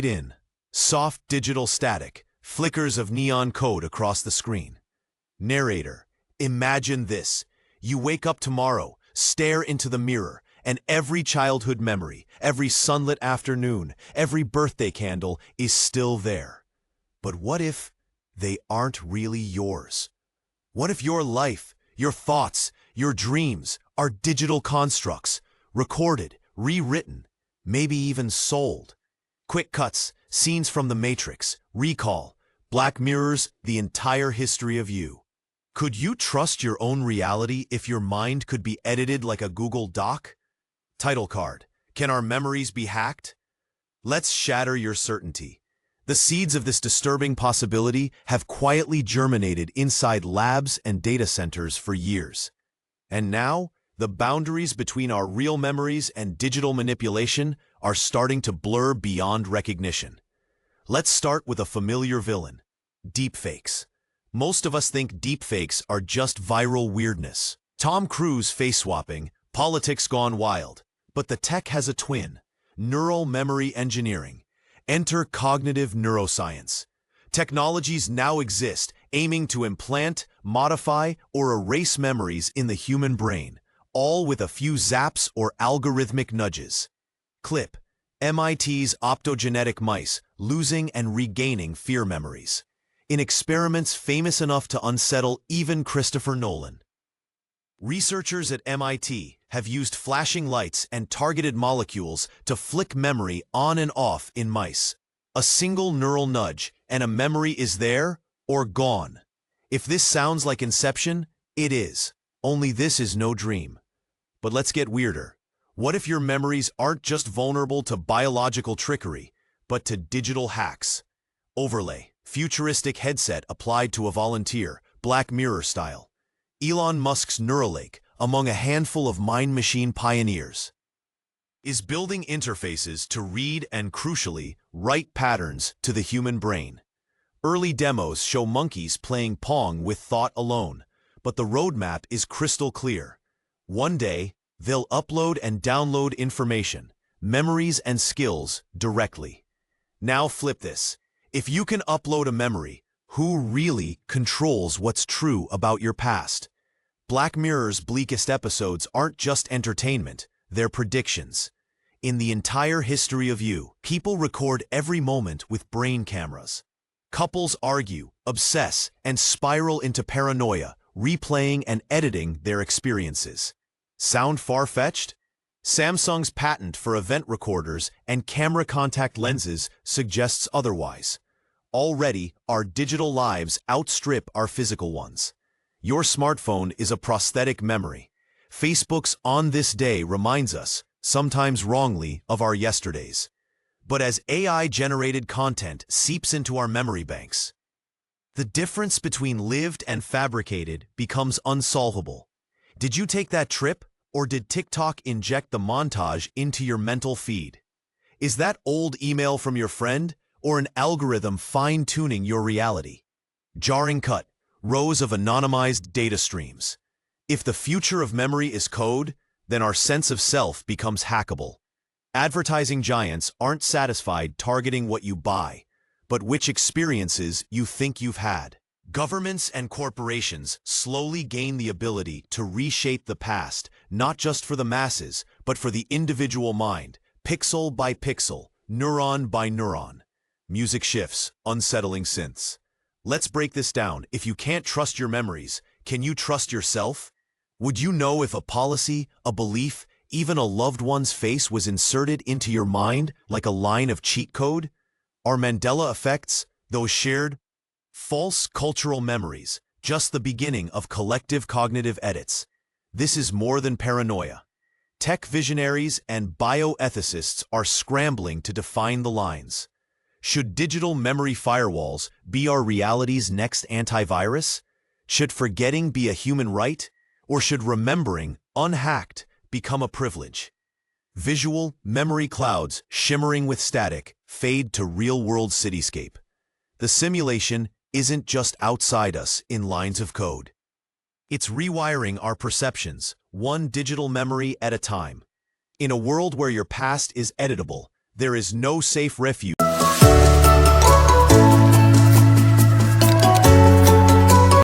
Fade in. Soft digital static. Flickers of neon code across the screen. Narrator. Imagine this. You wake up tomorrow, stare into the mirror, and every childhood memory, every sunlit afternoon, every birthday candle is still there. But what if they aren't really yours? What if your life, your thoughts, your dreams are digital constructs, recorded, rewritten, maybe even sold? Quick cuts, scenes from The Matrix, Recall, Black Mirror's The Entire History of You. Could you trust your own reality if your mind could be edited like a Google Doc? Title card. Can our memories be hacked? Let's shatter your certainty. The seeds of this disturbing possibility have quietly germinated inside labs and data centers for years. And now, the boundaries between our real memories and digital manipulation are starting to blur beyond recognition. Let's start with a familiar villain: deepfakes. Most of us think deepfakes are just viral weirdness. Tom Cruise face-swapping, politics gone wild. But the tech has a twin: neural memory engineering. Enter cognitive neuroscience. Technologies now exist aiming to implant, modify, or erase memories in the human brain, all with a few zaps or algorithmic nudges. Clip: MIT's optogenetic mice losing and regaining fear memories, in experiments famous enough to unsettle even Christopher Nolan. Researchers at MIT have used flashing lights and targeted molecules to flick memory on and off in mice. A single neural nudge, and a memory is there or gone. If this sounds like Inception, it is. Only this is no dream. But let's get weirder. What if your memories aren't just vulnerable to biological trickery, but to digital hacks? Overlay: futuristic headset applied to a volunteer, Black Mirror style. Elon Musk's Neuralink, among a handful of mind-machine pioneers, is building interfaces to read and, crucially, write patterns to the human brain. Early demos show monkeys playing Pong with thought alone, but the roadmap is crystal clear. One day, they'll upload and download information, memories and skills directly. Now flip this. If you can upload a memory, who really controls what's true about your past? Black Mirror's bleakest episodes aren't just entertainment, they're predictions. In The Entire History of You, people record every moment with brain cameras. Couples argue, obsess, and spiral into paranoia, replaying and editing their experiences. Sound far-fetched? Samsung's patent for event recorders and camera contact lenses suggests otherwise. Already, our digital lives outstrip our physical ones. Your smartphone is a prosthetic memory. Facebook's On This Day reminds us, sometimes wrongly, of our yesterdays. But as AI-generated content seeps into our memory banks, the difference between lived and fabricated becomes unsolvable. Did you take that trip, or did TikTok inject the montage into your mental feed? Is that old email from your friend, or an algorithm fine-tuning your reality? Jarring cut. Rows of anonymized data streams. If the future of memory is code, then our sense of self becomes hackable. Advertising giants aren't satisfied targeting what you buy, but which experiences you think you've had. Governments and corporations slowly gain the ability to reshape the past, not just for the masses, but for the individual mind, pixel by pixel, neuron by neuron. Music shifts, unsettling synths. Let's break this down. If you can't trust your memories, can you trust yourself? Would you know if a policy, a belief, even a loved one's face was inserted into your mind like a line of cheat code? Are Mandela effects, those shared, false cultural memories, just the beginning of collective cognitive edits? This is more than paranoia. Tech visionaries and bioethicists are scrambling to define the lines. Should digital memory firewalls be our reality's next antivirus? Should forgetting be a human right? Or should remembering, unhacked, become a privilege? Visual memory clouds shimmering with static fade to real-world cityscape. The simulation isn't just outside us in lines of code. It's rewiring our perceptions, one digital memory at a time. In a world where your past is editable, there is no safe refuge